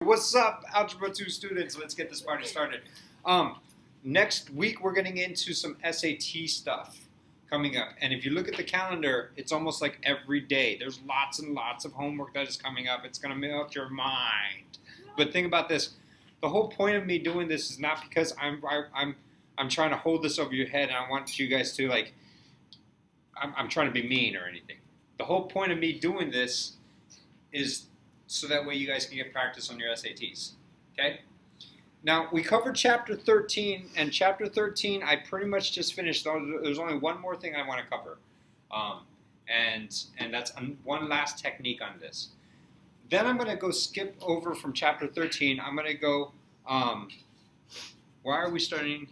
What's up, Algebra 2 students? Let's get this party started. Next week, we're getting into some SAT stuff coming up. And if you look at the calendar, it's almost like every day. There's lots and lots of homework that is coming up. It's going to melt your mind. But think about this. The whole point of me doing this is not because I'm trying to hold this over your head and I want you guys to, like, I'm trying to be mean or anything. The whole point of me doing this is so that way you guys can get practice on your SATs, okay? Now, we covered Chapter 13, and Chapter 13 I pretty much just finished. There's only one more thing I want to cover, and that's one last technique on this. Then I'm going to go skip over from Chapter 13. I'm going to go, why are we starting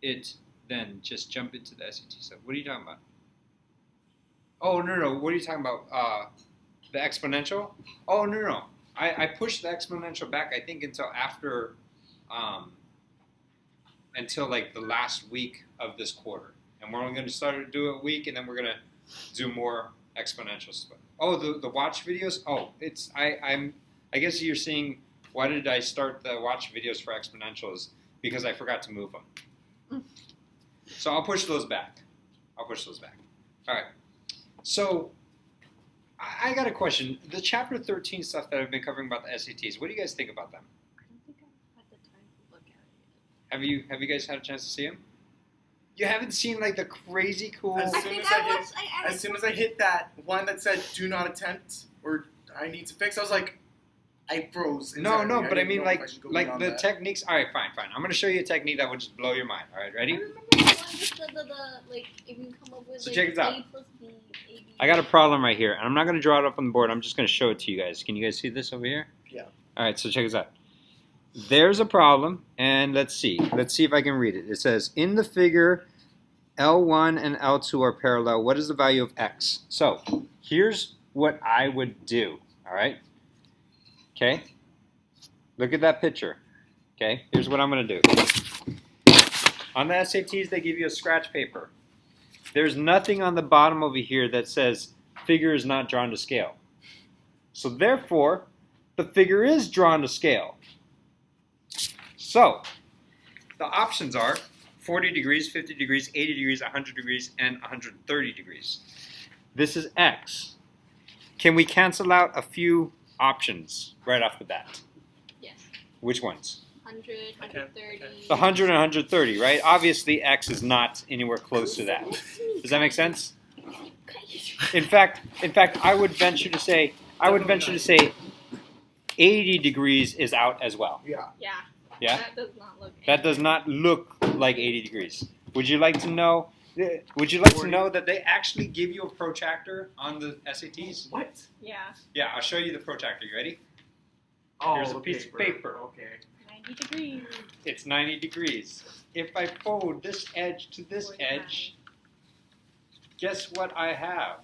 it then? Just jump into the SAT stuff. What are you talking about? Oh, no. What are you talking about? The exponential? Oh, no. I pushed the exponential back, I think, until after, until like the last week of this quarter. And we're only going to start to do it a week, and then we're going to do more exponential stuff. Oh, the watch videos? Oh, I guess you're seeing, why did I start the watch videos for exponentials? Because I forgot to move them. So I'll push those back. All right. So I got a question. The Chapter 13 stuff that I've been covering about the SATs, what do you guys think about them? I don't think I've had the time to look at it. Have you guys had a chance to see them? You haven't seen like the crazy cool... As soon as I hit that one that said "do not attempt" or "I need to fix," I was like, I froze. No, entirely. but I mean like beyond the that. techniques. All right, fine. I'm going to show you a technique that will just blow your mind. All right, I ready? remember the one with the like if you come up with So like check this out. A plus B, A, B. I got a problem right here, and I'm not going to draw it up on the board. I'm just going to show it to you guys. Can you guys see this over here? Yeah. All right, so check this out. There's a problem, and let's see. Let's see if I can read it. It says, in the figure, L1 and L2 are parallel. What is the value of x? So here's what I would do, all right? Okay? Look at that picture. Okay? Here's what I'm going to do. On the SATs, they give you a scratch paper. There's nothing on the bottom over here that says figure is not drawn to scale. So therefore, the figure is drawn to scale. So the options are 40 degrees, 50 degrees, 80 degrees, 100 degrees, and 130 degrees. This is x. Can we cancel out a few options right off the bat? Yes. Which ones? 100, 130. The 100 and 130, right? Obviously, x is not anywhere close to that. Does that make sense? In fact, I would venture to say 80 degrees is out as well. Yeah. Yeah. Yeah? That does not look. That does not look like 80 degrees. Would you like to know? Would you like to know that they actually give you a protractor on the SATs? What? Yeah. Yeah, I'll show you the protractor. You ready? Oh, Here's a piece of paper. Okay. 90 degrees. It's 90 degrees. If I fold this edge to this 45. edge, guess what I have?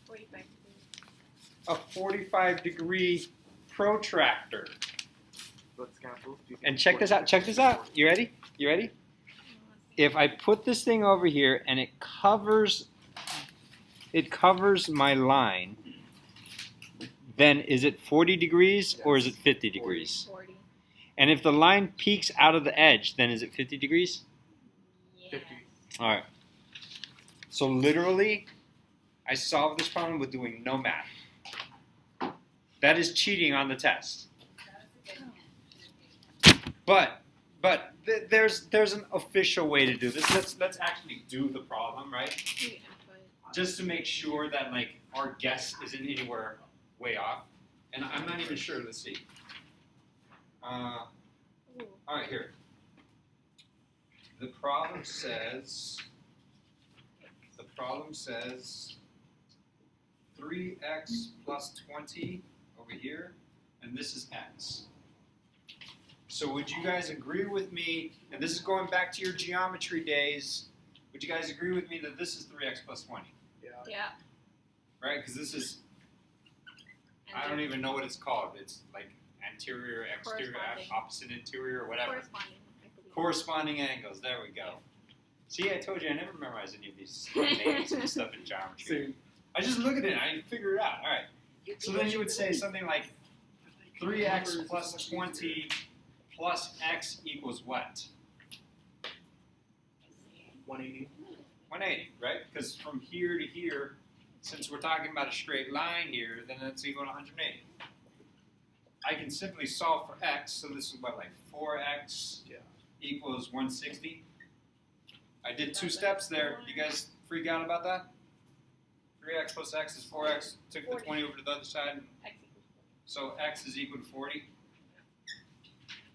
45 degrees. A 45-degree protractor. Let's cancel. And check this out. Check this out. You ready? You ready? If I put this thing over here and it covers my line, then is it 40 degrees or is it 50 degrees? 40. And if the line peeks out of the edge, then is it 50 degrees? Yeah. 50. All right. So literally, I solved this problem with doing no math. That is cheating on the test. But there's an official way to do this. Let's actually do the problem, right? Just to make sure that like our guess isn't anywhere way off. And I'm not even sure. Let's see. All right, here. The problem says 3x plus 20 over here, and this is x. So would you guys agree with me, and this is going back to your geometry days, would you guys agree with me that this is 3x plus 20? Yeah. Right? Because this is, I don't even know what it's called. It's like anterior, exterior, opposite interior, or whatever. Corresponding, I believe. Corresponding angles. There we go. See, I told you I never memorized any of these names and stuff in geometry. I just look at it and I figure it out. All right. So then you would say something like 3x plus 20 plus x equals what? 180. 180, right? Because from here to here, since we're talking about a straight line here, then that's equal to 180. I can simply solve for x, so this is what, like 4x equals 160. I did 2 steps there. You guys freak out about that? 3x plus x is 4x. Took the 20 over to the other side. So x is equal to 40.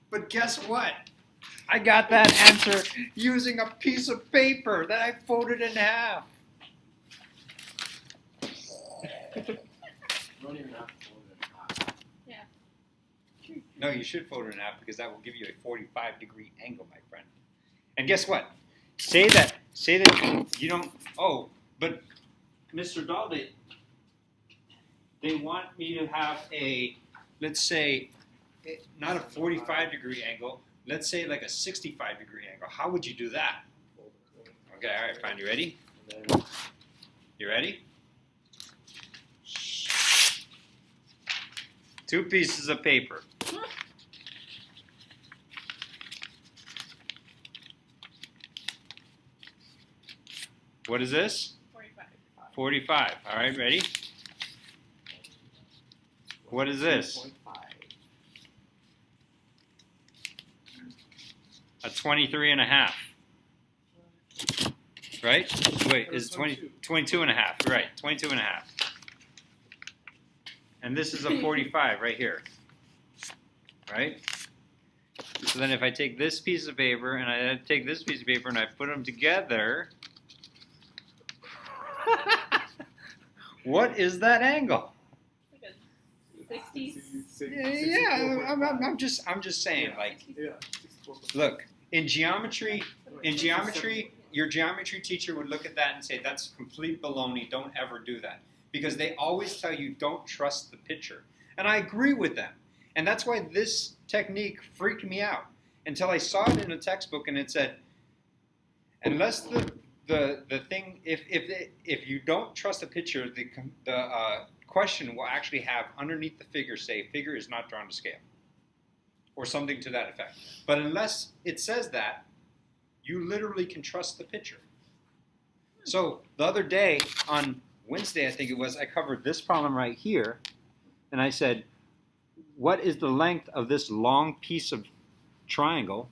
But guess what? I got that answer using a piece of paper that I folded in half. Don't even have to fold it. No, you should fold it in half because that will give you a 45-degree angle, my friend. And guess what? Say that you don't. Oh, but Mr. Daldy, they want me to have a, let's say, not a 45-degree angle. Let's say like a 65-degree angle. How would you do that? Okay, all right, fine. You ready? You ready? 2 pieces of paper. What is this? 45. All right, ready? What is this? A 23 and a half. Right? Wait, is it 22 and a half? Right, 22 and a half. And this is a 45 right here. Right? So then if I take this piece of paper and I take this piece of paper and I put them together, what is that angle? Like a 60. Yeah, I'm just saying, like, look, in geometry, your geometry teacher would look at that and say, that's complete baloney, don't ever do that. Because they always tell you, don't trust the picture. And I agree with them. And that's why this technique freaked me out until I saw it in a textbook and it said, unless the thing, if you don't trust the picture, the question will actually have underneath the figure say, figure is not drawn to scale. Or something to that effect. But unless it says that, you literally can trust the picture. So the other day, on Wednesday I think it was, I covered this problem right here, and I said, what is the length of this long piece of triangle?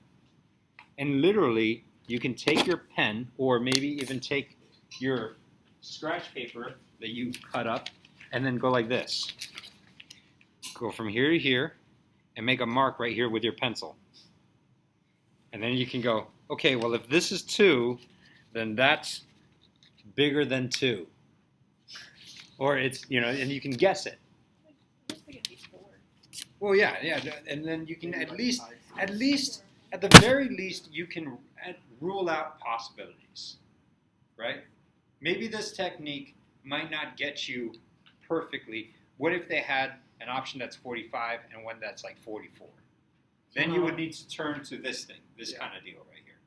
And literally, you can take your pen, or maybe even take your scratch paper that you cut up, and then go like this. Go from here to here, and make a mark right here with your pencil. And then you can go, okay, well if this is 2, then that's bigger than 2. Or it's, and you can guess it. Looks like it'd be 4. Well, yeah, and then you can at the very least, you can rule out possibilities, right? Maybe this technique might not get you perfectly. What if they had an option that's 45 and one that's like 44? Then you would need to turn to this thing, this kind of deal right here,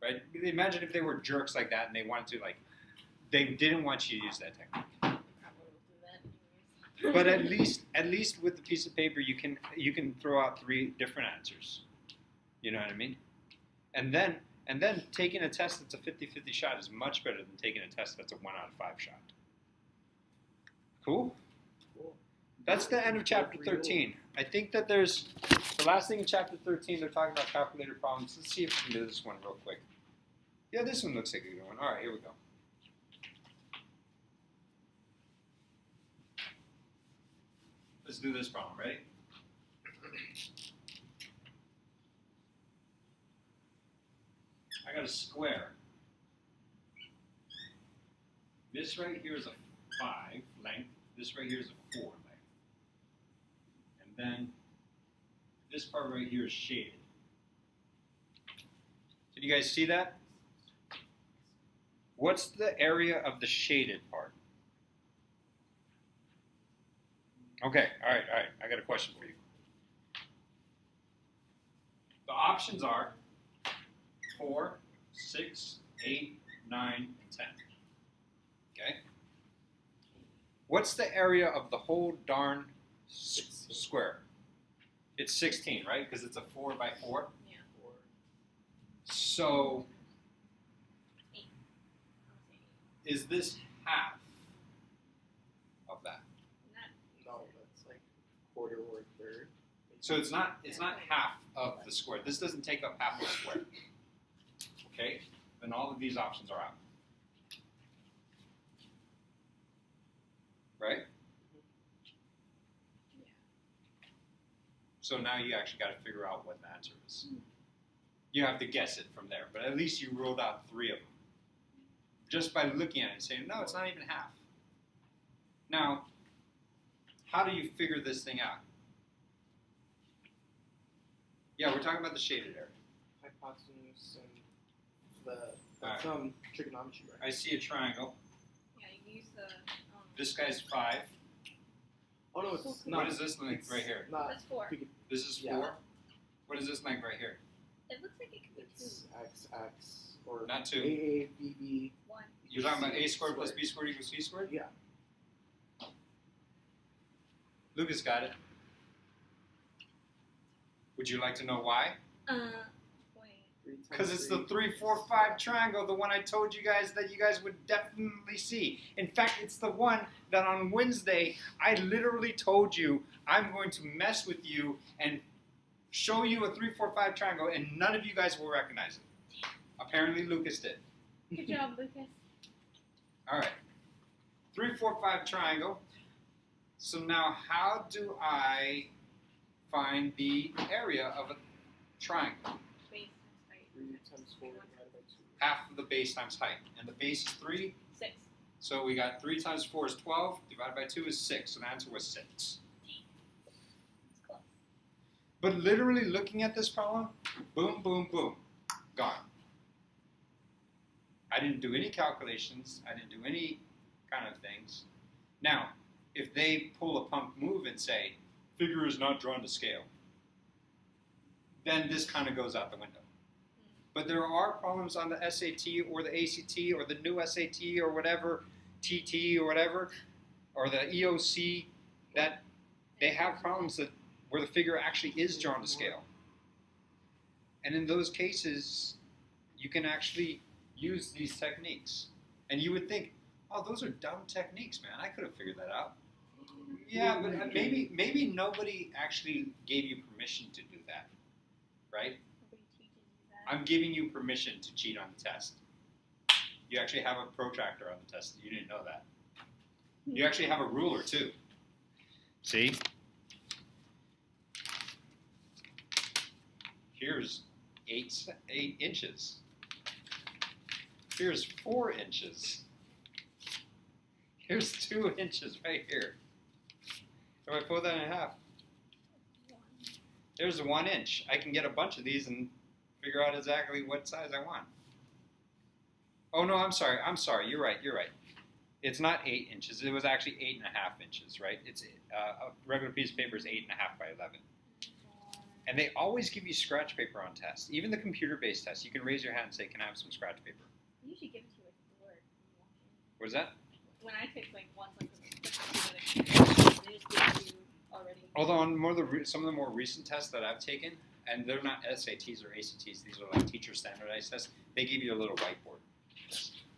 right? Imagine if they were jerks like that and they wanted to, they didn't want you to use that technique. But at least with the piece of paper, you can throw out 3 different answers. You know what I mean? And then taking a test that's a 50-50 shot is much better than taking a test that's a 1 out of 5 shot. Cool? That's the end of chapter 13. I think that there's the last thing in chapter 13. They're talking about calculator problems. Let's see if we can do this one real quick. Yeah, this one looks like a good one. All right, here we go. Let's do this problem. Ready? I got a square. This right here is a 5 length. This right here is a 4 length. And then this part right here is shaded. Did you guys see that? What's the area of the shaded part? Okay, all right. I got a question for you. The options are 4, 6, 8, 9, and 10. Okay? What's the area of the whole darn square? It's 16, right? Because it's a 4 by 4. Yeah. So 8. I'll say 8. is this half of that? Not No, that's like quarter or a third. So it's not half of the square. This doesn't take up half the square. Okay? Then all of these options are out. Right? Yeah. So now you actually got to figure out what the answer is. You have to guess it from there, but at least you ruled out 3 of them. Just by looking at it and saying, no, it's not even half. Now, how do you figure this thing out? Yeah, we're talking about the shaded area. Hypotenuse and the Alright. trigonometry, right? I see a triangle. Yeah, you use the. This guy's 5. Oh no, it's What not. What is this length it's right here? Not. That's 4. This is 4. Yeah. What is this length right here? It looks like it could be 2. It's x or Not 2. a b b. 1. You're talking about a squared plus b squared equals c squared? Yeah. Lucas got it. Would you like to know why? Wait. 3 times Because it's the 3. 3, 4, 5 triangle, the one I told you guys that you guys would definitely see. In fact, it's the one that on Wednesday I literally told you I'm going to mess with you and show you a 3, 4, 5 triangle, and none of you guys will recognize it. Apparently, Lucas did. Good job, Lucas. All right. 3, 4, 5 triangle. So now how do I find the area of a triangle? Base times height. 3 times 4 divided by 2. Half of the base times height. And the base is 3. 6. So we got 3 times 4 is 12. Divided by 2 is 6. So the answer was 6. It's close. But literally looking at this problem, boom, boom, boom. Gone. I didn't do any calculations. I didn't do any kind of things. Now, if they pull a pump move and say, figure is not drawn to scale, then this kind of goes out the window. But there are problems on the SAT or the ACT or the new SAT or whatever, TT or whatever, or the EOC, that they have problems that where the figure actually is drawn to scale. And in those cases, you can actually use these techniques. And you would think, oh, those are dumb techniques, man. I could have figured that out. Yeah, but maybe nobody actually gave you permission to do that, right? Nobody teaches you that. I'm giving you permission to cheat on the test. You actually have a protractor on the test. You didn't know that. You actually have a ruler, too. See? Here's 8 inches. Here's 4 inches. Here's 2 inches right here. If I pull that in half, there's 1 inch. I can get a bunch of these and figure out exactly what size I want. Oh no, I'm sorry. You're right. It's not 8 inches. It was actually 8.5 inches, right? It's a regular piece of paper is 8.5 by 11. And they always give you scratch paper on tests. Even the computer-based tests, you can raise your hand and say, "Can I have some scratch paper?" They usually give it to you at the door when you walk in. What is that? When I took like one like they just give it to you already. Although on some of the more recent tests that I've taken, and they're not SATs or ACTs, these are like teacher standardized tests, they give you a little whiteboard.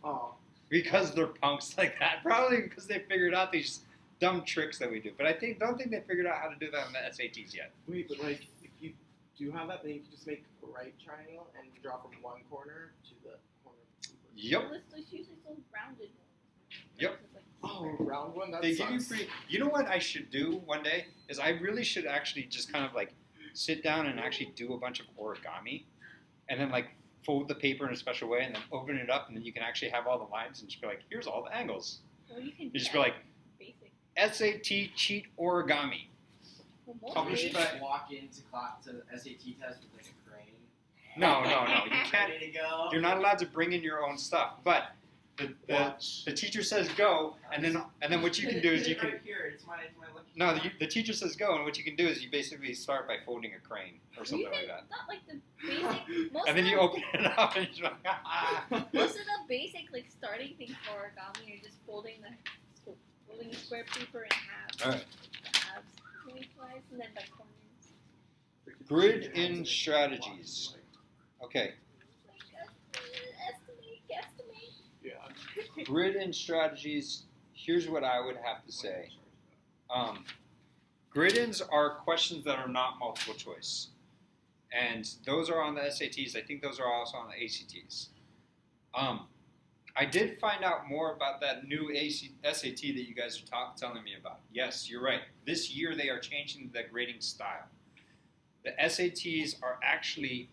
Oh. Because they're punks like that. Probably because they figured out these dumb tricks that we do. But don't think they figured out how to do that on the SATs yet. Wait, but like if you do have that, then you can just make a right triangle and draw from one corner to the corner of the paper. Yep. Well, there's usually some rounded ones. Yep. It's like Oh, round one? That They sucks. give you free. You know what I should do one day is I really should actually just kind of like sit down and actually do a bunch of origami, and then like fold the paper in a special way, and then open it up, and then you can actually have all the lines and just be like, here's all the angles. Well, you can do You just that. be like, Basic. SAT cheat origami. Well, most Published days- by- Just walk into class to the SAT test with like a crane. No. You can't. Ready to go. You're not allowed to bring in your own stuff. But the teacher says go, and then what you can do is you can. Right here. It's my lucky. No, the teacher says go, and what you can do is you basically start by folding a crane or you something can, like that. Not like the basic. Most And then of you the- open it up and you're like, ah. Most of the basic like starting things for origami are just folding the square paper in half. All right. The halves lengthwise and then by corners. Grid in strategies. Okay, Yeah. grid in strategies. Here's what I would have to say. Grid-ins are questions that are not multiple choice. And those are on the SATs. I think those are also on the ACTs. I did find out more about that new SAT that you guys are telling me about. Yes, you're right. This year they are changing the grading style. The SATs are actually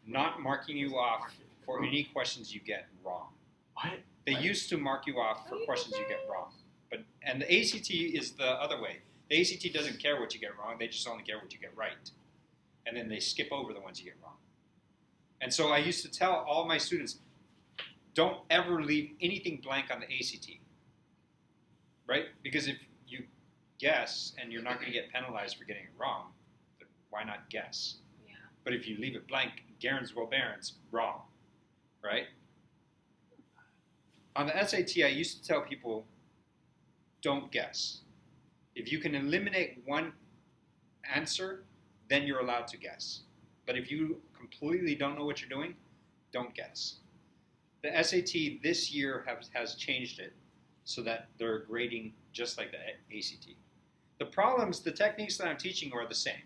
not marking you off for any questions you get wrong. What? They used to mark you off for questions you get wrong. And the ACT is the other way. The ACT doesn't care what you get wrong. They just only care what you get right. And then they skip over the ones you get wrong. And so I used to tell all my students, don't ever leave anything blank on the ACT, right? Because if you guess and you're not going to get penalized for getting it wrong, then why not guess? Yeah. But if you leave it blank, Garens will Barons, wrong, right? On the SAT, I used to tell people, don't guess. If you can eliminate one answer, then you're allowed to guess. But if you completely don't know what you're doing, don't guess. The SAT this year has changed it so that they're grading just like the ACT. The problems, the techniques that I'm teaching are the same.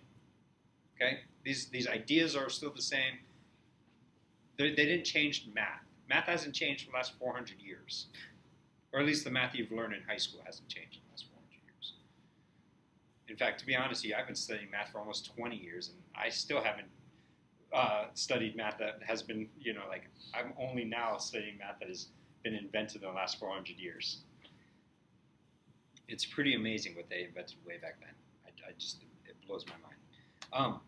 Okay? These ideas are still the same. They didn't change math. Math hasn't changed for the last 400 years. Or at least the math you've learned in high school hasn't changed in the last 400 years. In fact, to be honest with you, I've been studying math for almost 20 years, and I still haven't studied math that has been, I'm only now studying math that has been invented in the last 400 years. It's pretty amazing what they invented way back then. It blows my mind.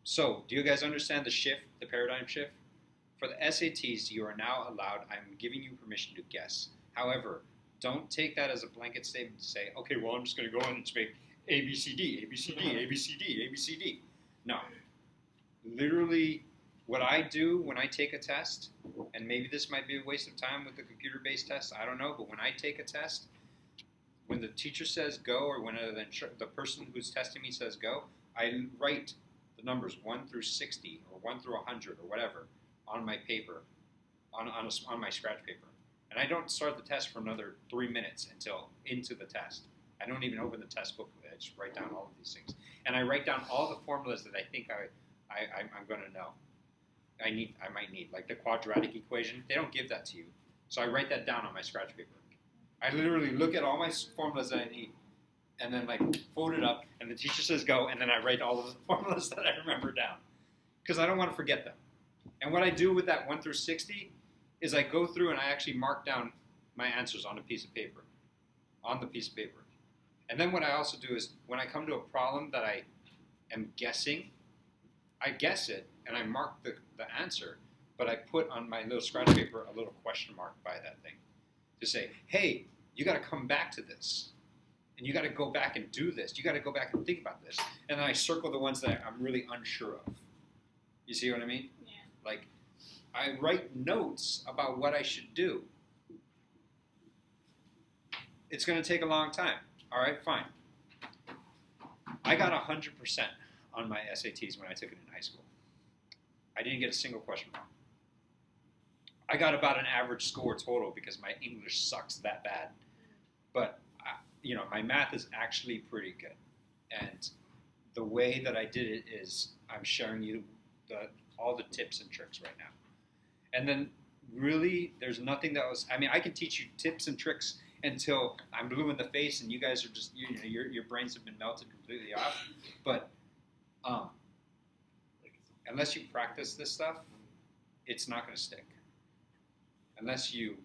So, do you guys understand the shift, the paradigm shift? For the SATs, you are now allowed, I'm giving you permission to guess. However, don't take that as a blanket statement to say, okay, well, I'm just going to go in and speak A, B, C, D, A, B, C, D, A, B, C, D, A, B, C, D. No. Literally, what I do when I take a test, and maybe this might be a waste of time with the computer-based test, I don't know, but when I take a test, when the teacher says go, or when the person who's testing me says go, I write the numbers 1 through 60, or 1 through 100, or whatever, on my paper, on my scratch paper. And I don't start the test for another 3 minutes until into the test. I don't even open the test book. I just write down all of these things. And I write down all the formulas that I think I'm going to know. I might need, like the quadratic equation. They don't give that to you. So I write that down on my scratch paper. I literally look at all my formulas that I need and then fold it up, and the teacher says go, and then I write all of the formulas that I remember down because I don't want to forget them. And what I do with that 1 through 60 is I go through and I actually mark down my answers on the piece of paper. And then what I also do is when I come to a problem that I am guessing, I guess it and I mark the answer, but I put on my little scratch paper a little question mark by that thing to say, hey, you got to come back to this. And you got to go back and do this. You got to go back and think about this. And then I circle the ones that I'm really unsure of. You see what I mean? Yeah. Like, I write notes about what I should do. It's going to take a long time. All right, fine. I got 100% on my SATs when I took it in high school. I didn't get a single question wrong. I got about an average score total because my English sucks that bad. But, my math is actually pretty good. And the way that I did it is I'm sharing you all the tips and tricks right now. And then really, there's nothing that was, I can teach you tips and tricks until I'm blue in the face and you guys are just, your brains have been melted completely off. But unless you practice this stuff, it's not going to stick. Unless you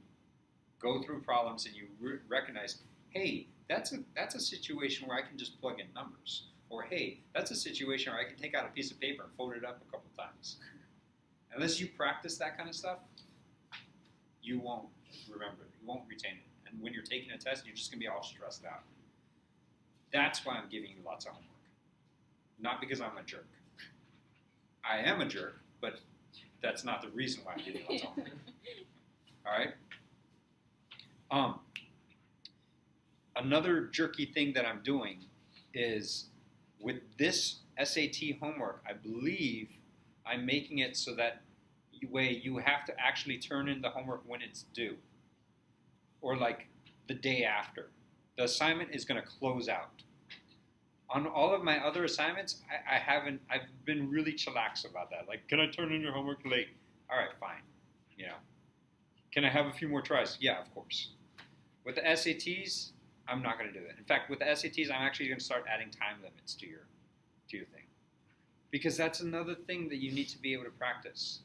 go through problems and you recognize, hey, that's a situation where I can just plug in numbers. Or, hey, that's a situation where I can take out a piece of paper and fold it up a couple times. Unless you practice that kind of stuff, you won't remember it. You won't retain it. And when you're taking a test, you're just going to be all stressed out. That's why I'm giving you lots of homework. Not because I'm a jerk. I am a jerk, but that's not the reason why I'm giving you lots of homework. All right? Another jerky thing that I'm doing is with this SAT homework, I believe I'm making it so that you have to actually turn in the homework when it's due, or like the day after. The assignment is going to close out. On all of my other assignments, I've been really chillax about that. Like, can I turn in your homework late? All right, fine. You know, can I have a few more tries? Yeah, of course. With the SATs, I'm not going to do it. In fact, with the SATs, I'm actually going to start adding time limits to your thing, because that's another thing that you need to be able to practice.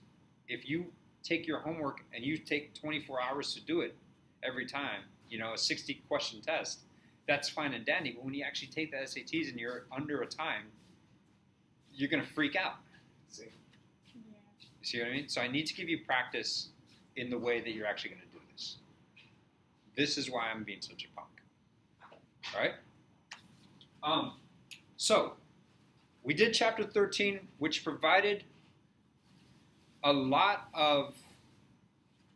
If you take your homework and you take 24 hours to do it every time, you know, a 60-question test, that's fine and dandy. But when you actually take the SATs and you're under a time, you're going to freak out. See. You see what I mean? So I need to give you practice in the way that you're actually going to do this. This is why I'm being such a punk. All right? So we did chapter 13, which provided a lot of.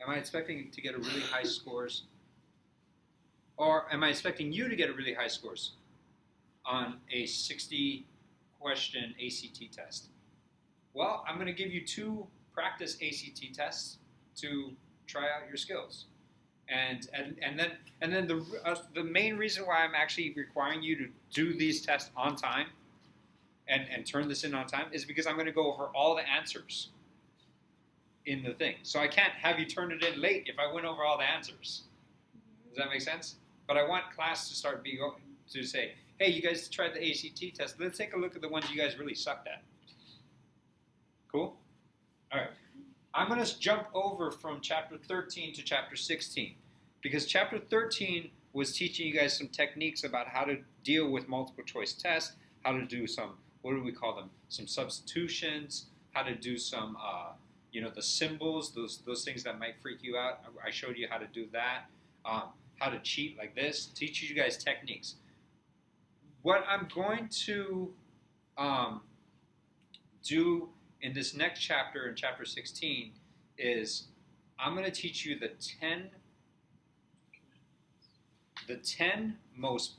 Am I expecting to get a really high scores? Or am I expecting you to get a really high scores on a 60-question ACT test? Well, I'm going to give you 2 practice ACT tests to try out your skills, and then the main reason why I'm actually requiring you to do these tests on time and turn this in on time is because I'm going to go over all the answers in the thing. So I can't have you turn it in late if I went over all the answers. Does that make sense? But I want class to start to say, hey, you guys tried the ACT test. Let's take a look at the ones you guys really sucked at. Cool? All right. I'm going to jump over from chapter 13 to chapter 16, because chapter 13 was teaching you guys some techniques about how to deal with multiple choice tests, how to do some, what do we call them? Some substitutions, how to do some, the symbols, those things that might freak you out. I showed you how to do that. How to cheat like this, teach you guys techniques. What I'm going to do in this next chapter, in chapter 16, is I'm going to teach you the 10 most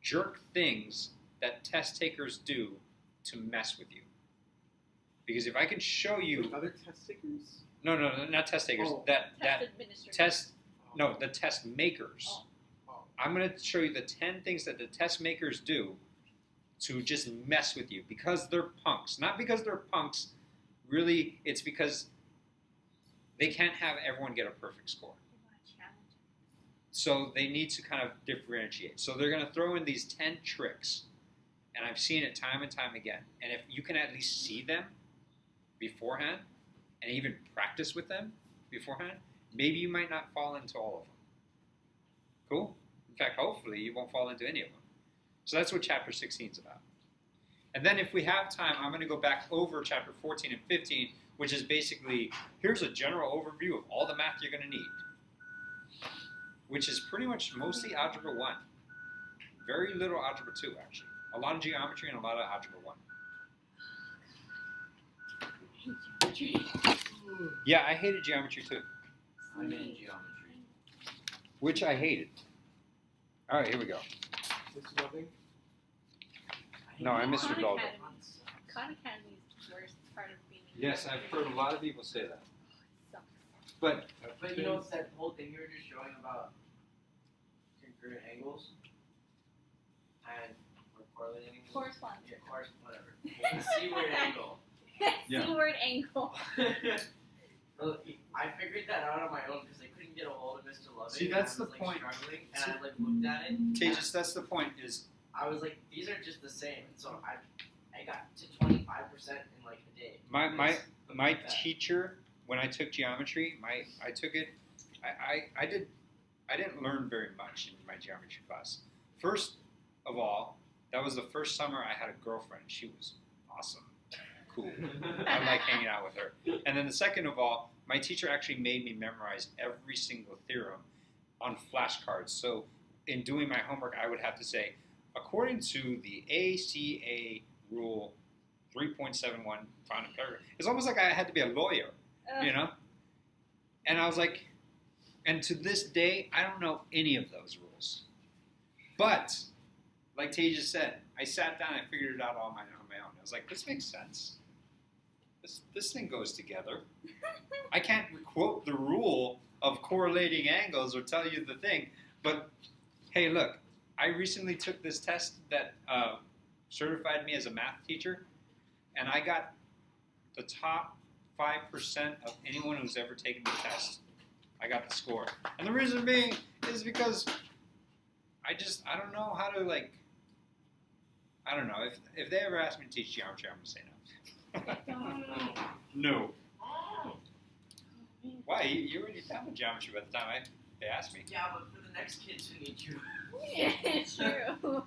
jerk things that test takers do to mess with you. Because if I can show you... With other test takers? No, not test takers. Oh. The test makers. Oh. I'm going to show you the 10 things that the test makers do to just mess with you, because they're punks. Not because they're punks, really, it's because they can't have everyone get a perfect score. So they need to kind of differentiate. So they're going to throw in these 10 tricks, and I've seen it time and time again. And if you can at least see them beforehand, and even practice with them beforehand, maybe you might not fall into all of them. Cool? In fact, hopefully you won't fall into any of them. So that's what chapter 16 is about. And then if we have time, I'm going to go back over chapter 14 and 15, which is basically, here's a general overview of all the math you're going to need, which is pretty much mostly Algebra 1. Very little Algebra 2, actually. A lot of geometry and a lot of Algebra 1. Yeah, I hated geometry too. I'm in geometry. Which I hated. All right, here we go. Mr. Loving? No, I missed Khan Ronaldo. Khan Academy is the worst part of being. Yes, I've heard a lot of people say that. Sucks. But But you know, it's that whole thing you were just showing about congruent angles and or correlating angles. Corresponding. Yeah, whatever. The C-word angle. Yeah. C-word angle. Well, I figured that out on my own because I couldn't get a hold of Mr. Loving. See, that's and I was, the point. Struggling, and I looked at it. Tejas, that's the point. Is I was like, these are just the same. And so I got to 25% in like a day. my It's my like that. teacher, when I took geometry, I took it. I didn't learn very much in my geometry class. First of all, that was the first summer I had a girlfriend. She was awesome, cool. I like hanging out with her. And then the second of all, my teacher actually made me memorize every single theorem on flashcards. So in doing my homework, I would have to say, according to the ACA rule 3.71 found in paragraph. It's almost like I had to be a lawyer, you know? And I was like, and to this day, I don't know any of those rules. But, like Tejas said, I sat down and figured it out on my own. was like, this makes sense. This thing goes together. I can't quote the rule of correlating angles or tell you the thing, but hey, look, I recently took this test that certified me as a math teacher, and I got the top 5% of anyone who's ever taken the test. I got the score. And the reason being is because I don't know how to, like, I don't know. If they ever ask me to teach geometry, I'm going to say no. No. Why? You already done with geometry by the time they asked me. Yeah, but for the next kids who need you. True.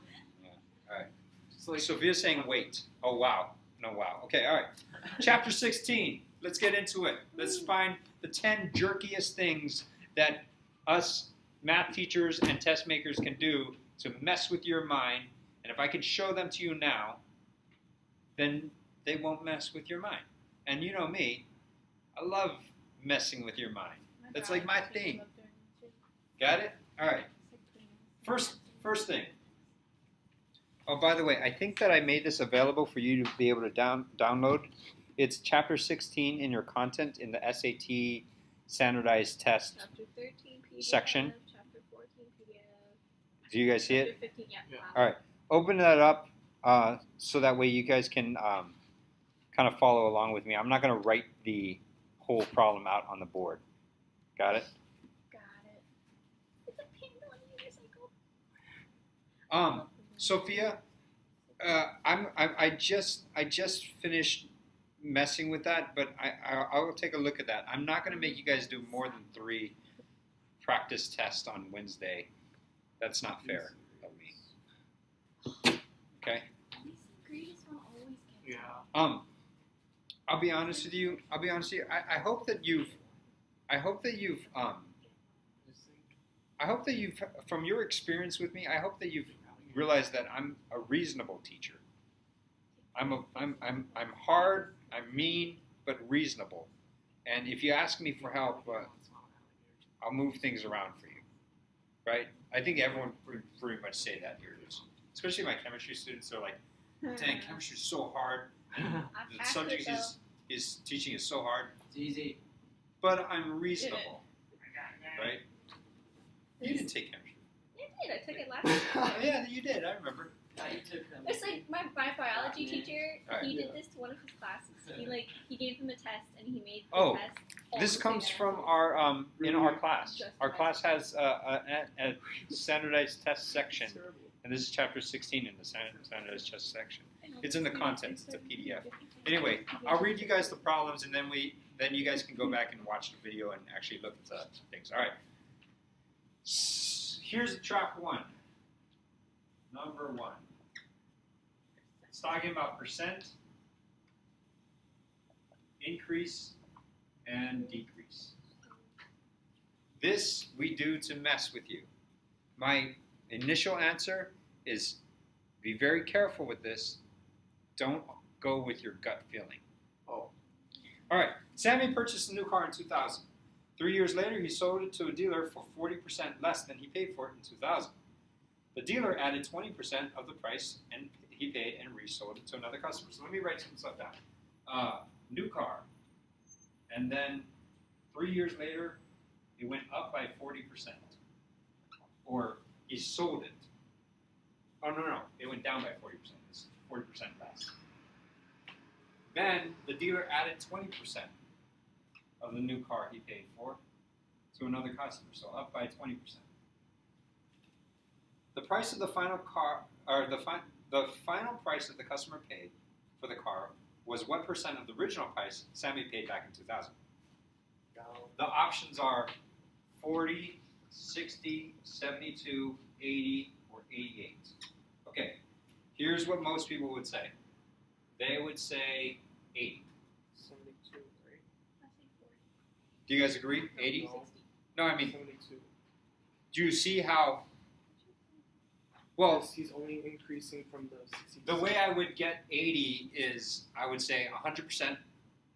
So like, Sophia's saying wait. Oh, wow. No, wow. Okay, all right. Chapter 16. Let's get into it. Let's find the 10 jerkiest things that us math teachers and test makers can do to mess with your mind. And if I can show them to you now, then they won't mess with your mind. And you know me, I love messing with your mind. That's like my thing. Got it? All right. First thing. Oh, by the way, I think that I made this available for you to be able to download. It's chapter 16 in your content in the SAT standardized test Chapter 13 PDF. section. Chapter 14 PDF. Do you guys see it? Chapter 15, yeah. All right. Open that up so that way you guys can kind of follow along with me. I'm not going to write the whole problem out on the board. Got it? Got it. It's a pink unicycle. Sophia, I just finished messing with that, but I will take a look at that. I'm not going to make you guys do more than 3 practice tests on Wednesday. That's not fair of me. Okay. Greatest one always gets yeah. I'll be honest with you. I hope that you've from your experience with me, I hope that you've realized that I'm a reasonable teacher. I'm hard, I'm mean, but reasonable. And if you ask me for help, I'll move things around for you. Right? I think everyone would pretty much say that here. Especially my chemistry students, they're like, dang, chemistry's so hard. And the subject is teaching is so hard. It's easy. But I'm reasonable. Right? You didn't take chemistry. I did. I took it last time. Yeah, you did. I remember. Yeah, you took them. It's like my biology teacher. Alright. He did this to one of his classes. He gave him a test and he made the Oh, test. all This the comes same from answers. our in our class. Just Our nice. class has a standardized test section, and this is chapter 16 in the standardized test section. It's in the contents. It's a PDF. Anyway, I'll read you guys the problems, and then you guys can go back and watch the video and actually look at the things. All right. Here's trap 1. Number 1. It's talking about percent, increase, and decrease. This we do to mess with you. My initial answer is be very careful with this. Don't go with your gut feeling. Oh. All right. Sammy purchased a new car in 2000. 3 years later, he sold it to a dealer for 40% less than he paid for it in 2000. The dealer added 20% of the price and he paid and resold it to another customer. So let me write some stuff down. New car. And then 3 years later, it went up by 40%. Or he sold it. Oh, no. It went down by 40%. It's 40% less. Then the dealer added 20% of the new car he paid for to another customer, so up by 20%. The price of the final car, or the final price that the customer paid for the car was what percent of the original price Sammy paid back in 2000? The options are 40, 60, 72, 80, or 88. Okay, here's what most people would say. They would say 80. 72, right? I say 40. Do you guys agree? 80? 60. No, I mean, 72. do you see how? Well, Yes, he's only increasing from the 60. the way I would get 80 is I would say 100%,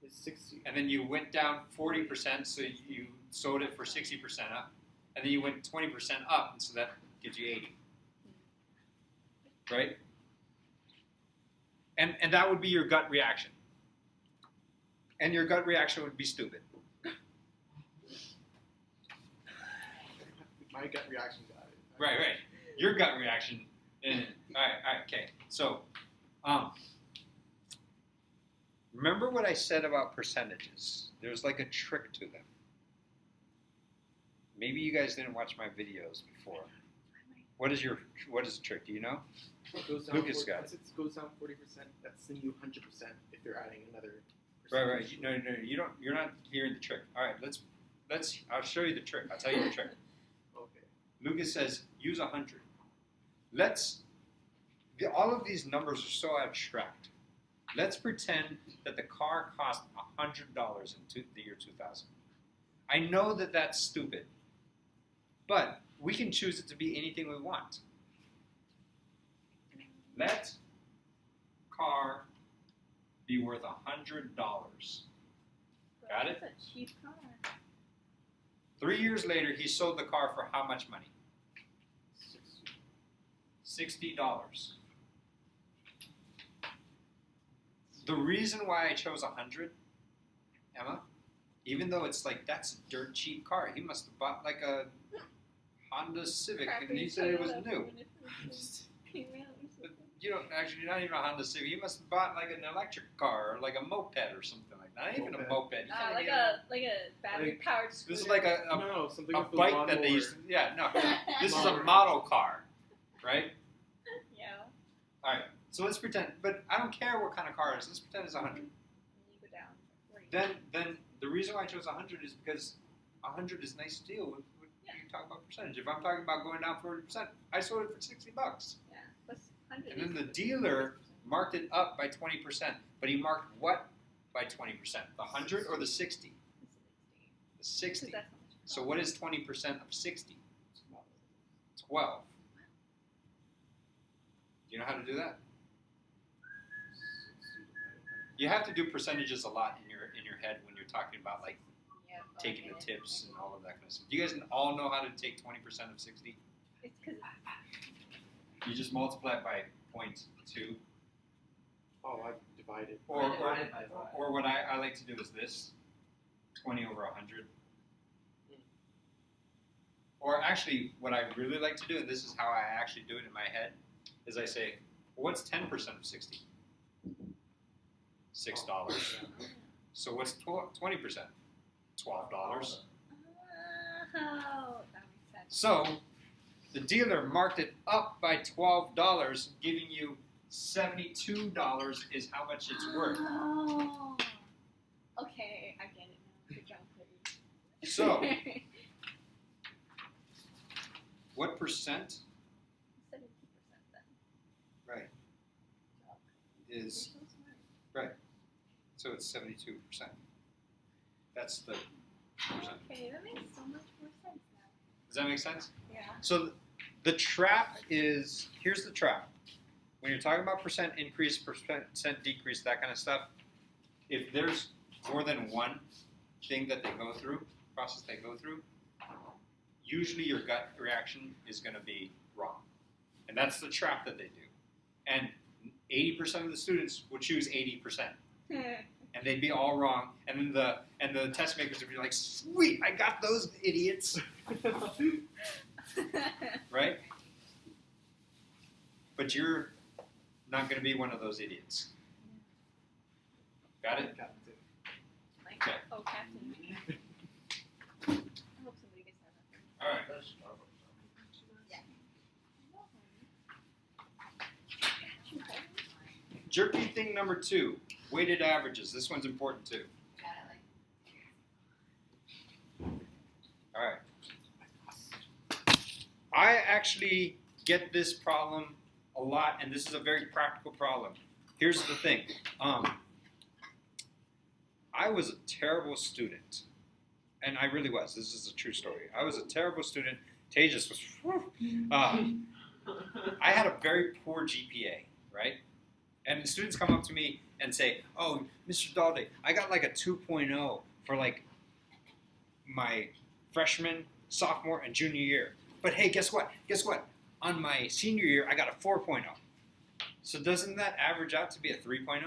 is 60. and then you went down 40%, so you sold it for 60% up, and then you went 20% up, and so that gives you 80. Right? And that would be your gut reaction. And your gut reaction would be stupid. My gut reaction got it. Right. Your gut reaction. All right, okay. So, remember what I said about percentages? There's like a trick to them. Maybe you guys didn't watch my videos before. What is the trick? Do you know? Goes down Lucas 40, got it. once it goes down 40%, that's the new 100% if they're adding another. Right. percentage. No, you don't. You're not hearing the trick. All right, let's. I'll show you the trick. I'll tell you the trick. Okay. Lucas says use 100. All of these numbers are so abstract. Let's pretend that the car cost $100 in the year 2000. I know that that's stupid, but we can choose it to be anything we want. Let car be worth $100. Got it? That's a cheap car. 3 years later, he sold the car for how much money? $60. The reason why I chose 100, Emma, even though it's like that's a dirt cheap car, he must have bought like a Honda Civic, and he said it was new. You don't actually, you're not even a Honda Civic. You must have bought like an electric car or like a moped or something like that. Not even a moped. You can't Like even- a battery powered scooter. This is like a No, something a with the bike that they lawnmower. used to. Yeah, no. This is a Lawnmower. model car, right? Yeah. All right. So let's pretend, but I don't care what kind of car it is. Let's pretend it's 100. And you go down. Then the reason why I chose 100 is because 100 is a nice deal when you talk about percentage. If I'm talking about going down 40%, I sold it for $60. Yeah. Plus 100. And then the dealer marked it up by 20%. But he marked what by 20%? The 100 or the 60? The 60. That's how much. So what is 20% of 60? 12. Do you know how to do that? You have to do percentages a lot in your head when you're talking about like Yeah, taking the okay. tips and all of that kind of stuff. Do you guys all know how to take 20% of 60? It's because You just multiply it by 0.2. Oh, I've divided. Or Divided by five. what I like to do is this, 20 over 100. Or actually, what I really like to do, and this is how I actually do it in my head, is I say, well, what's 10% of 60? $6. So what's 20%? $12. Oh, that makes sense. So the dealer marked it up by $12, giving you $72 is how much it's worth. Oh. Okay, I get it now. Good job, Cody. So what percent 70% then. right You're is so smart. so it's 72%. That's the percent. Okay, that makes so much more sense now. Does that make sense? Yeah. So the trap is, here's the trap. When you're talking about percent increase, percent decrease, that kind of stuff, if there's more than one thing that they go through, process they go through, usually your gut reaction is going to be wrong. And that's the trap that they do. And 80% of the students will choose 80%. And they'd be all wrong. And then the test makers would be like, sweet, I got those idiots. Right? But you're not going to be one of those idiots. Got it? Like, Okay. oh, Captain. I hope somebody gets that. All right. That's Starbucks. Yeah. Jerky thing number 2, weighted averages. This one's important too. All right. I actually get this problem a lot, and this is a very practical problem. Here's the thing. I was a terrible student, and I really was. This is a true story. I was a terrible student. Tejas was. I had a very poor GPA, right? And the students come up to me and say, "Oh, Mr. Dalde, I got like a 2.0 for like my freshman, sophomore, and junior year. But hey, guess what? Guess what? On my senior year, I got a 4.0. So doesn't that average out to be a 3.0?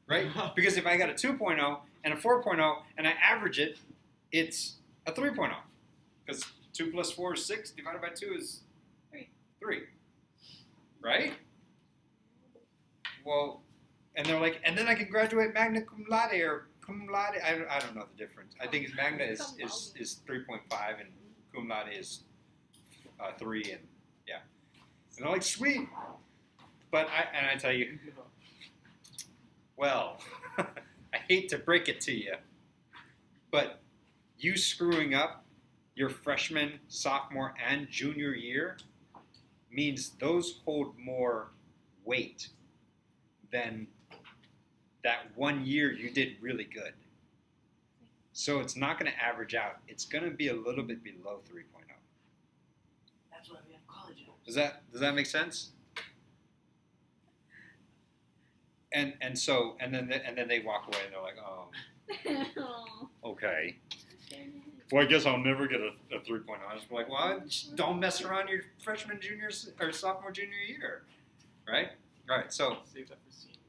Right? Because if I got a 2.0 and a 4.0 and I average it, it's a 3.0. Because 2 plus 4 is 6, divided by 2 is 3. Right? Well, and they're like, and then I can graduate magna cum laude or cum laude. I don't know the difference. I think magna is 3.5 and cum laude is 3, and yeah. And they're like, sweet. But I tell you, well, I hate to break it to you, but you screwing up your freshman, sophomore, and junior year means those hold more weight than that 1 year you did really good. So it's not going to average out. It's going to be a little bit below 3.0. That's why we have college hours. Does that make sense? And then they walk away and they're like, oh, okay. Well, I guess I'll never get a 3.0. I was like, well, just don't mess around your freshman, junior, or sophomore, junior year, right? All right. So Save that for senior year.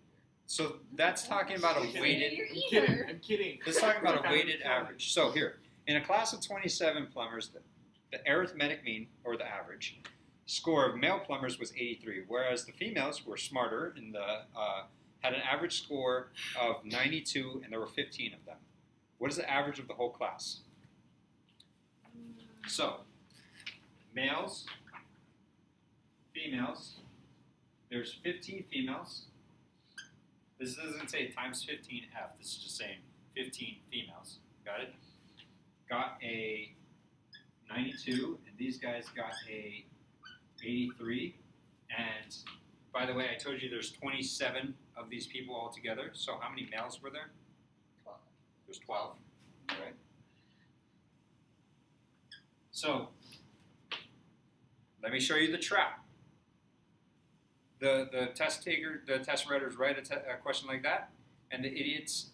so that's talking about a weighted. I'm kidding. Let's talk about a weighted average. So here, in a class of 27 plumbers, the arithmetic mean, or the average, score of male plumbers was 83, whereas the females were smarter and had an average score of 92, and there were 15 of them. What is the average of the whole class? So, males, females, there's 15 females. This doesn't say times 15F, this is just saying 15 females. Got it? Got a 92, and these guys got a 83. And by the way, I told you there's 27 of these people all together. So how many males were there? 12. There's 12. Right? So let me show you the trap. The test writers write a question like that, and the idiots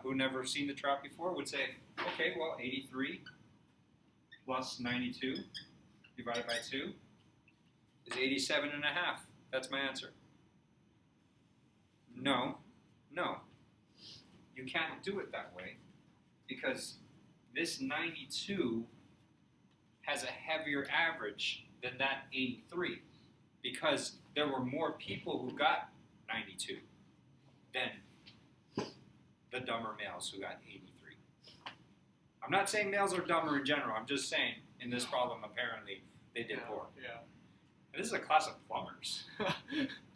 who never seen the trap before would say, okay, well, 83 plus 92 divided by 2 is 87 and a half. That's my answer. No. You can't do it that way because this 92 has a heavier average than that 83 because there were more people who got 92 than the dumber males who got 83. I'm not saying males are dumber in general. I'm just saying in this problem, apparently, they did poor. Yeah. And this is a class of plumbers.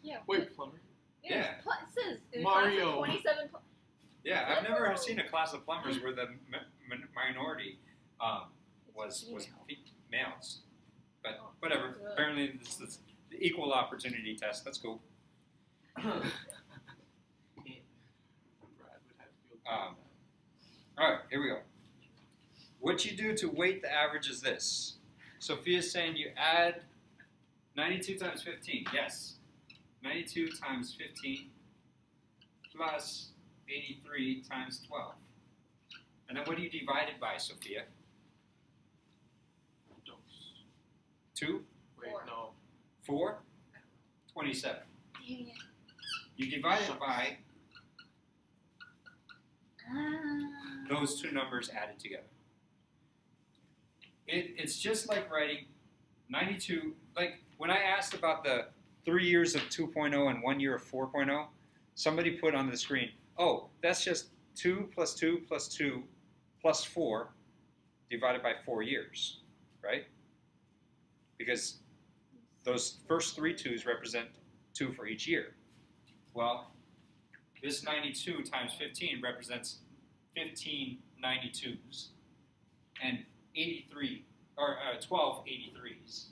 Yeah. Wait, plumber? It says in Mario. class of 27. Yeah, I've never seen a class of plumbers where the minority was males. But whatever. Apparently, this is the equal opportunity test. That's cool. Brad would have to feel All right, here we go. What you do to weight the average is this. Sophia's saying you add 92 times 15. Yes. 92 times 15 plus 83 times 12. And then what do you divide it by, Sophia? Dose. 2? Wait, 4. no. 4? 27. Dang it. You divide it by those two numbers added together. It's just like writing 92, like when I asked about the 3 years of 2.0 and 1 year of 4.0, somebody put on the screen, oh, that's just 2 plus 2 plus 2 plus 4 divided by 4 years, right? Because those first 3 2's represent 2 for each year. Well, this 92 times 15 represents 15 92's and 83 or 12 83's,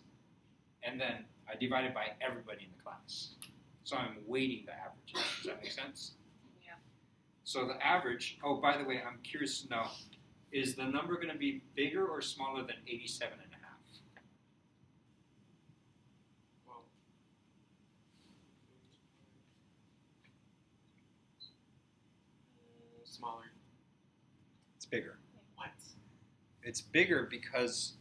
and then I divide it by everybody in the class. So I'm weighting the averages. Does that make sense? Yeah. So the average. Oh, by the way, I'm curious to know: is the number going to be bigger or smaller than 87 and a half? Well. Smaller. It's bigger. What? It's bigger because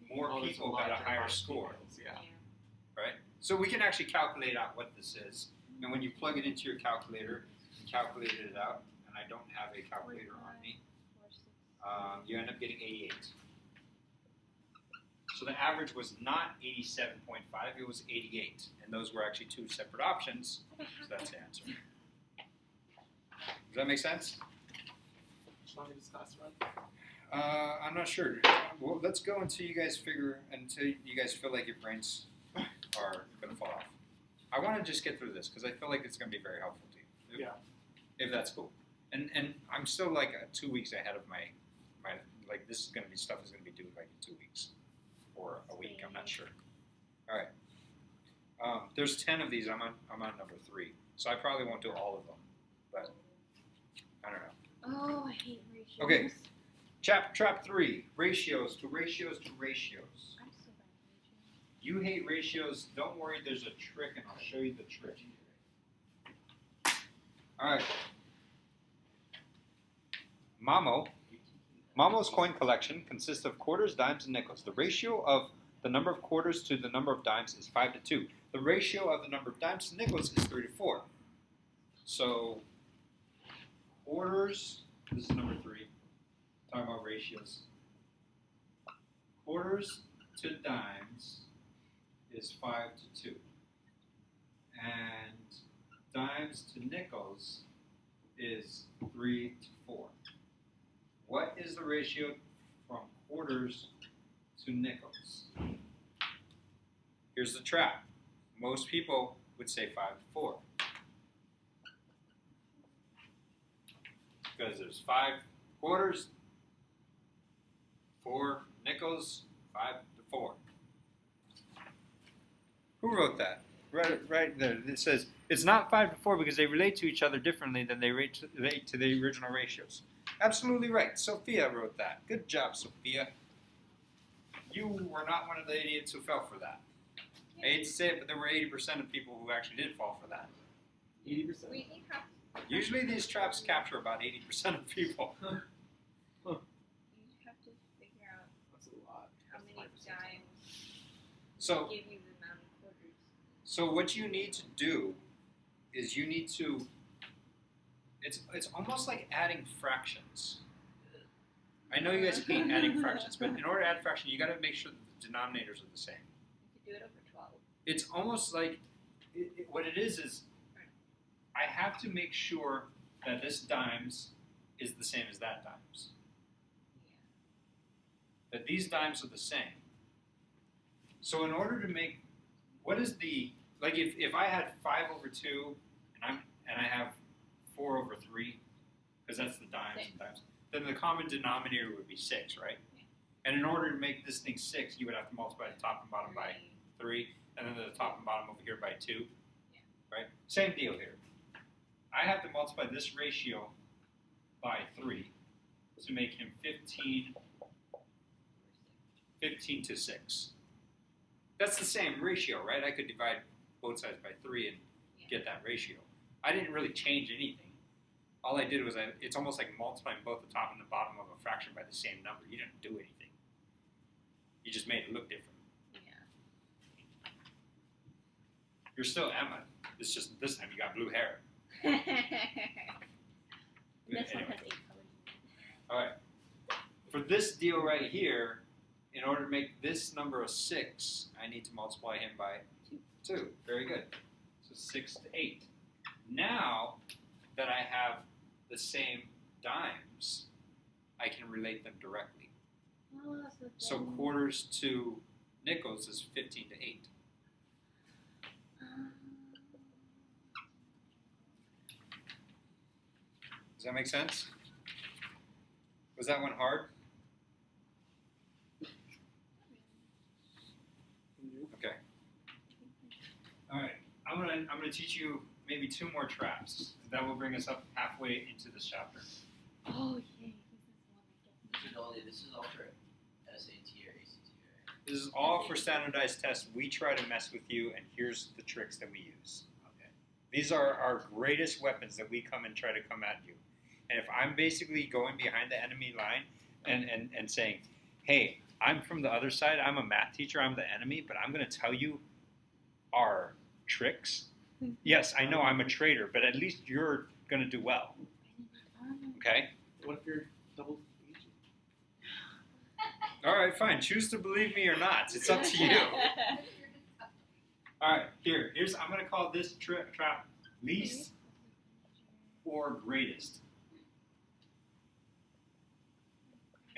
more Oh, there's people a got a larger higher amount of score, females, Yeah. right? So we can actually calculate out what this is. And when you plug it into your calculator and calculate it out, and I don't have a calculator on me, 4, 6. you end up getting 88. So the average was not 87.5, it was 88. And those were actually two separate options, so that's the answer. Does that make sense? Want me to discuss one? I'm not sure. Well, let's go until you guys feel like your brains are going to fall off. I want to just get through this because I feel like it's going to be very helpful to you. Yeah. If that's cool. And I'm still like 2 weeks ahead of my like this is going to be stuff is going to be due like in 2 weeks or a week. I'm not sure. All right. There's 10 of these. I'm on number 3, so I probably won't do all of them, but I don't know. Oh, I hate ratios. Okay. Trap 3, ratios to ratios to ratios. I'm so bad at ratios. You hate ratios. Don't worry, there's a trick, and I'll show you the trick. All right. Mamo's coin collection consists of quarters, dimes, and nickels. The ratio of the number of quarters to the number of dimes is 5 to 2. The ratio of the number of dimes to nickels is 3 to 4. So, quarters, this is number 3. Talking about ratios. Quarters to dimes is 5 to 2. And dimes to nickels is 3 to 4. What is the ratio from quarters to nickels? Here's the trap. Most people would say 5 to 4. Because there's 5 quarters, 4 nickels, 5 to 4. Who wrote that? Right there. It says it's not 5 to 4 because they relate to each other differently than they relate to the original ratios. Absolutely right. Sophia wrote that. Good job, Sophia. You were not one of the idiots who fell for that. I hate to say it, but there were 80% of people who actually did fall for that. 80%. We have Usually these traps capture about 80% of people. you have to figure out That's a lot. how many dimes So, give you the amount of quarters. so what you need to do is you need to. It's almost like adding fractions. I know you guys hate adding fractions, but in order to add fraction, you got to make sure that the denominators are the same. You could do it over 12. It's almost like what it is I have to make sure that this dimes is the same as that dimes. That these dimes are the same. So in order to make, what is the, like if I had 5 over 2 and I have 4 over 3, because that's the dimes and dimes, then the common denominator would be 6, right? Yeah. And in order to make this thing 6, you would have to multiply the top and bottom by 3, and then the top and bottom over here by 2, right? Same deal here. I have to multiply this ratio by 3 to make him 15 to 6. That's the same ratio, right? I could divide both sides by 3 and get that ratio. I didn't really change anything. All I did was it's almost like multiplying both the top and the bottom of a fraction by the same number. You didn't do anything. You just made it look different. Yeah. You're still Emma. It's just this time you got blue hair. This one Anyway. has 8 colors. All right. For this deal right here, in order to make this number a 6, I need to multiply him by 2. Very good. So 6 to 8. Now that I have the same dimes, I can relate them directly. Oh, So then, quarters to nickels is 15 to 8. Does that make sense? Was that one hard? Okay. All right. I'm gonna teach you maybe 2 more traps. That will bring us up halfway into this chapter. oh, yay. This is all for SAT or ACT, right? This is all for standardized tests. We try to mess with you, and here's the tricks that we use. Okay. These are our greatest weapons that we come and try to come at you. And if I'm basically going behind the enemy line and saying, hey, I'm from the other side, I'm a math teacher, I'm the enemy, but I'm going to tell you are tricks. Yes, I know I'm a traitor, but at least you're going to do well. Okay? What if you're double agent? All right, fine. Choose to believe me or not. It's up to you. All right, here's I'm going to call this trap least or greatest.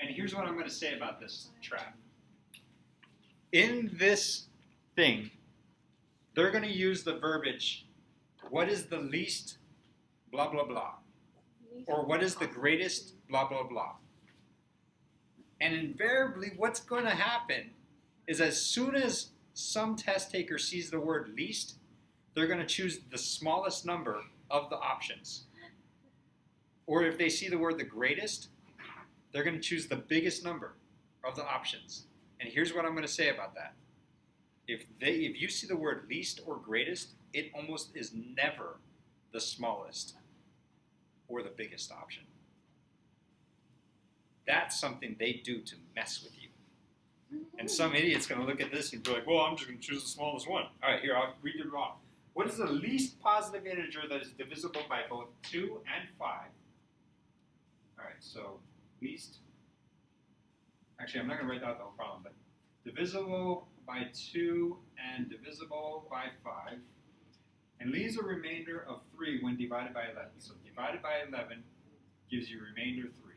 And here's what I'm going to say about this trap. In this thing, they're going to use the verbiage, what is the least blah, blah, blah. Or what is the greatest blah, blah, blah. And invariably, what's going to happen is as soon as some test taker sees the word least, they're going to choose the smallest number of the options. Or if they see the word the greatest, they're going to choose the biggest number of the options. And here's what I'm going to say about that. If you see the word least or greatest, it almost is never the smallest or the biggest option. That's something they do to mess with you. And some idiot's going to look at this and be like, well, I'm just going to choose the smallest one. All right, here, I'll read it off. What is the least positive integer that is divisible by both 2 and 5? All right, so least. Actually, I'm not going to write out the whole problem, but divisible by 2 and divisible by 5. And leaves a remainder of 3 when divided by 11. So divided by 11 gives you remainder 3.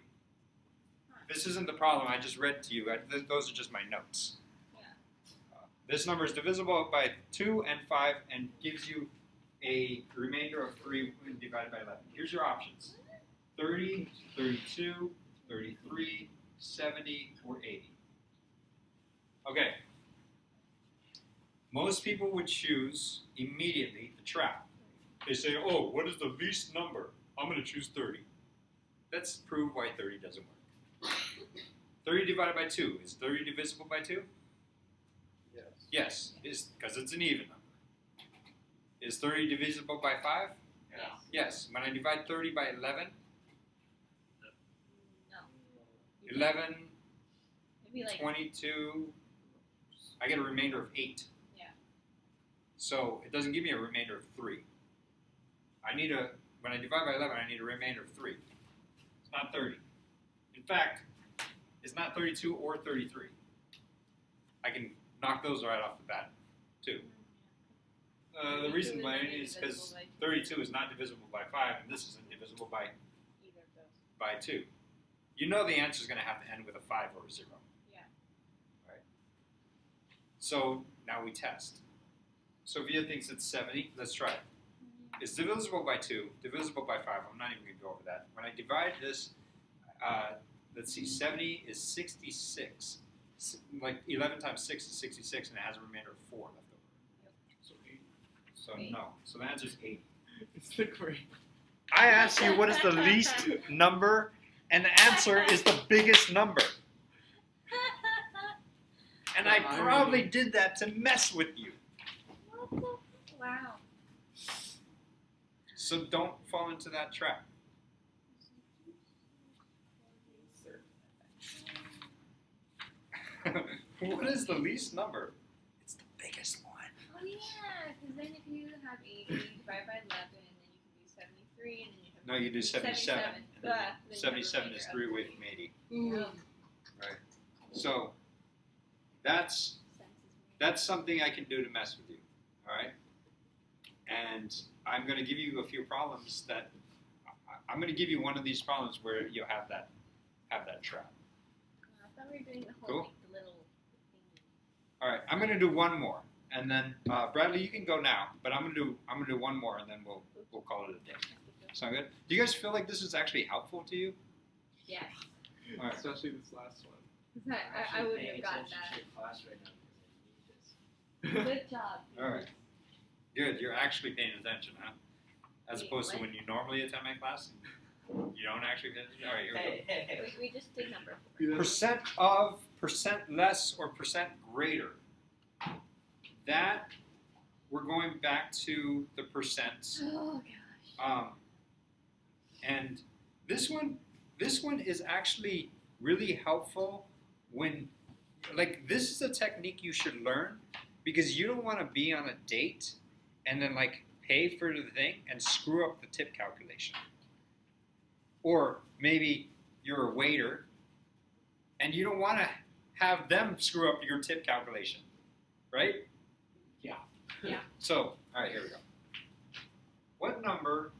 This isn't the problem I just read to you. Those are just my notes. Yeah. This number is divisible by 2 and 5 and gives you a remainder of 3 when divided by 11. Here's your options. 30, 32, 33, 70, or 80. Okay. Most people would choose immediately the trap. They say, oh, what is the least number? I'm going to choose 30. Let's prove why 30 doesn't work. 30 divided by 2. Is 30 divisible by 2? Yes. Yes, because it's an even number. Is 30 divisible by 5? Yes. Yes. When I divide 30 by 11, No. 11, Maybe like 22, I get a remainder of 8. Yeah. So it doesn't give me a remainder of 3. When I divide by 11, I need a remainder of 3. It's not 30. In fact, it's not 32 or 33. I can knock those right off the bat, too. The reason why is because 32 is not divisible by 5, and this isn't divisible by either of those. 2. You know the answer is going to have to end with a 5 or a 0. Yeah. Right? So now we test. Sophia thinks it's 70. Let's try it. It's divisible by 2, divisible by 5. I'm not even going to go over that. When I divide this, let's see, 70 is 66. Like 11 times 6 is 66, and it has a remainder of 4 left over. So 8. So 8. no. So the answer is 8. It's the great. I asked you what is the least number, and the answer is the biggest number. And I probably did that to mess with you. Wow. So don't fall into that trap. What is the least number? It's the biggest one. Oh yeah, because then if you have 80 divided by 11, and then you can do 73, and then you have No, you do 77. And then Then you have 77 is 3 away remainder from 80. of 3. Right. So that's something I can do to mess with you. All right. And I'm going to give you a few problems that I'm going to give you one of these problems where you'll have that trap. I thought we were doing the whole Cool. like, the little thingy. All right. I'm going to do one more, and then Bradley, you can go now. But I'm going to do one more, and then we'll call it a day. Sound good? Do you guys feel like this is actually helpful to you? Yes. All right. Especially this last one. 'Cause I wouldn't have gotten that. to class right now because I need this. Good job. All right. Good. You're actually paying attention, huh? As opposed to when you normally attend my class, you don't actually pay attention. All right. Here we go. Hey, hey, hey. We just did number 4. Percent of, percent less, or percent greater. That, we're going back to the percents. Oh gosh. And this one is actually really helpful when, like, this is a technique you should learn because you don't want to be on a date and then like pay for the thing and screw up the tip calculation. Or maybe you're a waiter and you don't want to have them screw up your tip calculation, right? Yeah. Yeah. So, all right, here we go. What number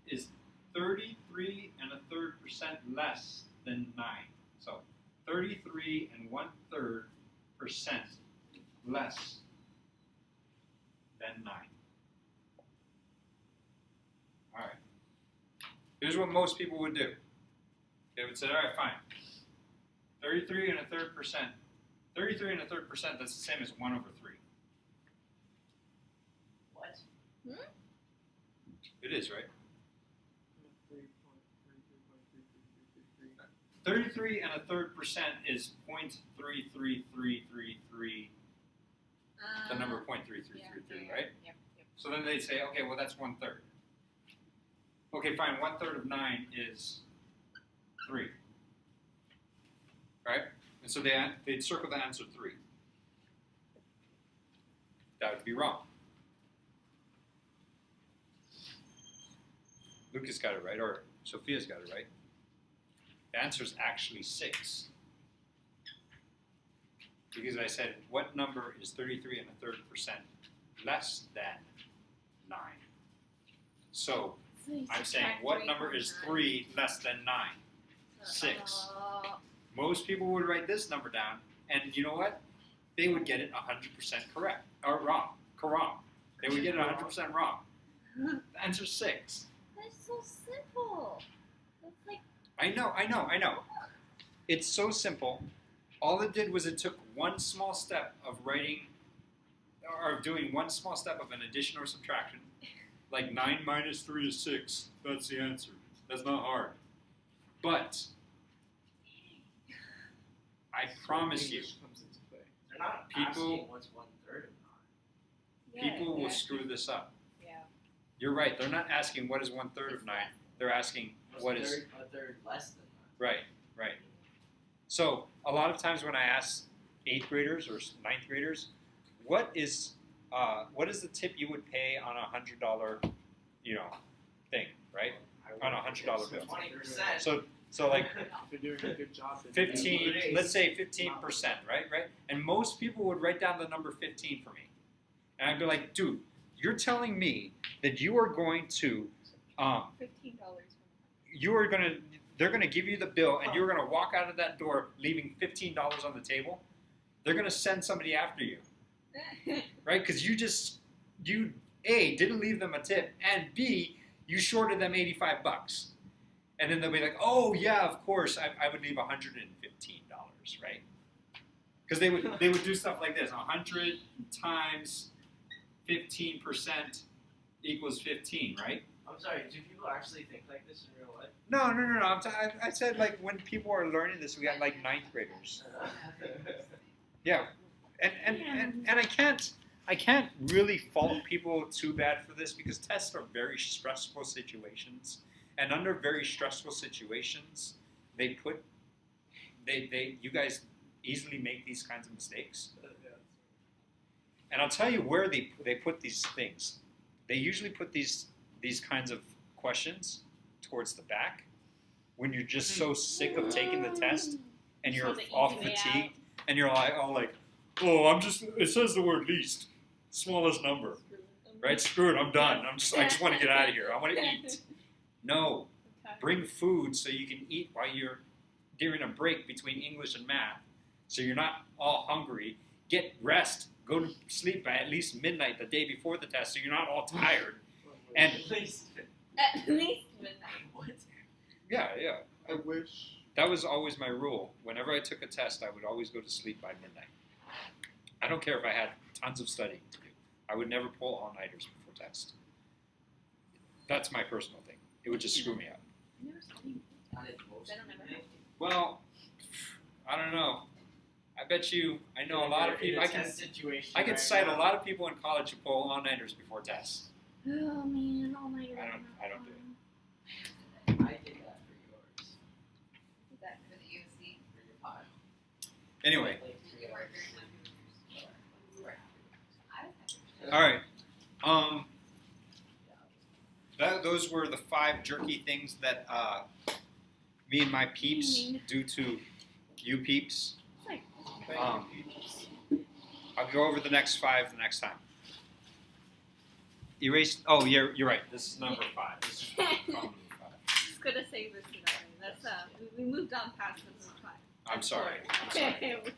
is 33.33% less than 9? So, 33.33% less than 9. All right. Here's what most people would do. They would say, all right, fine. 33.33%. 33.33%, that's the same as 1 over 3. What? It is, right? 33.33% is 0.33333, the number 0.3333, right? Yep. So then they say, okay, well that's 1/3. Okay, fine. 1/3 of 9 is 3, right? And so they'd circle the answer 3. That would be wrong. Lucas got it right, or Sophia's got it right. The answer is actually 6. Because I said, what number is 33.33% less than 9? So I'm saying, what number is 3 less than 9? 6. Most people would write this number down, and you know what? They would get it 100% correct, or wrong. They would get it 100% wrong. The answer is 6. That's so simple. That's like I know. It's so simple. All it did was it took one small step of writing, or doing one small step of an addition or subtraction. Like 9 minus 3 is 6. That's the answer. That's not hard. But I promise you, They're not People- asking what's 1/3 of 9. people will yeah. screw this up. Yeah. You're right. They're not asking what is 1/3 of 9. They're asking what is. A third less than 9. Right. So a lot of times when I ask 8th graders or 9th graders, what is the tip you would pay on a $100, thing, right? On a $100 bill. 20%. So like If you're doing a good job, then 15, let's say 15%, right? And most people would write down the number 15 for me. And I'd be like, dude, you're telling me that you are going to, $15. they're going to give you the bill and you're going to walk out of that door leaving $15 on the table. They're going to send somebody after you, right? Because you A, didn't leave them a tip, and B, you shorted them $85. And then they'll be like, oh yeah, of course, I would leave $115, right? Because they would do stuff like this: 100 times 15% equals 15, right? I'm sorry, do people actually think like this in real life? No. I said like when people are learning this, we got like 9th graders. Yeah, and I can't really fault people too bad for this because tests are very stressful situations, and under very stressful situations, you guys easily make these kinds of mistakes. And I'll tell you where they put these things. They usually put these kinds of questions towards the back when you're just so sick of taking the test and you're So all easy way fatigued and you're like, oh, it says the word least, smallest number, right? Screw it, I'm done. I just want to get out of here. I want to eat. No, bring food so you can eat while you're during a break between English and math, so you're not all hungry. Get rest. Go to sleep by at least midnight the day before the test, so you're not all tired. And At least. At least midnight. What? yeah, I wish. that was always my rule. Whenever I took a test, I would always go to sleep by midnight. I don't care if I had tons of studying to do. I would never pull all-nighters before test. That's my personal thing. It would just screw me up. I've never studied. I did most I don't of ever it. have to. Well, I don't know. I bet you. I know a lot of people. I can cite a lot of people in college who pull all-nighters before tests. Oh man, all night. I don't do it. I did that for yours. Is that for the UC? For your pile. Anyway, Like 3 hours. All right. Those were the 5 jerky things that me and my peeps do to you peeps. I'll go over the next 5 the next time. Erase. Oh, you're right. This is number 5. This is probably 5. Just gonna say this tonight. That's we moved on past number 5. I'm sorry. It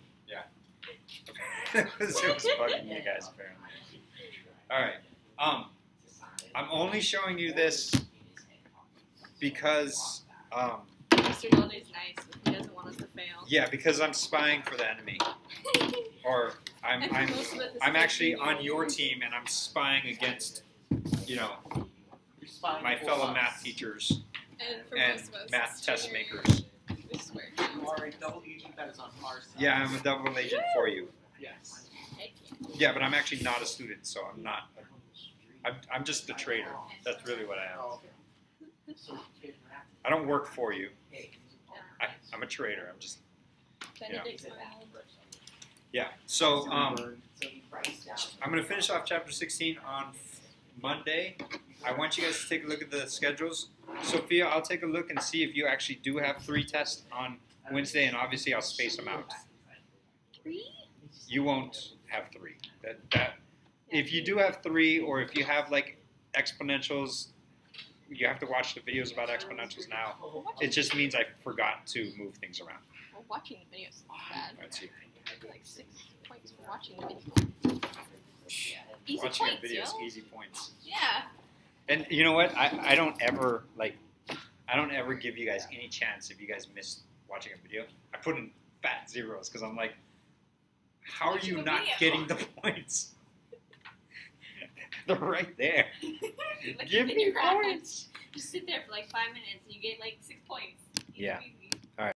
was bugging you guys apparently. All right. I'm only showing you this because Mr. Yolder's nice, but he doesn't want us to fail. yeah, because I'm spying for the enemy, or I'm actually on your team and I'm spying against, you know, my fellow math teachers And for and most of us, math it's test true. makers. We swear. You are a double agent that is on our side. Yeah, I'm a double agent for you. Yes. Heck yeah. Yeah, but I'm actually not a student, so I'm not. I'm just a trader. That's really what I am. Oh, I don't work for you. I'm a trader. I'm just Benedict's my dad. yeah. So I'm gonna finish off chapter 16 on Monday. I want you guys to take a look at the schedules. Sophia, I'll take a look and see if you actually do have 3 tests on Wednesday, and obviously I'll space them out. 3? You won't have 3. That if you do have 3, or if you have like exponentials, you have to watch the videos about exponentials now. It just means I forgot to move things around. Well, watching the video is not bad. Let's see. Like 6 points for watching the video. Easy Watching points, a video is yo. easy points. Yeah. And you know what? I don't ever give you guys any chance if you guys miss watching a video. I put in fat zeros because I'm like, how are Watching you a not video. getting the points? They're right there. Like Give in me your graph. points. Just sit there for like 5 minutes and you get like 6 points. Easy Yeah. peasy.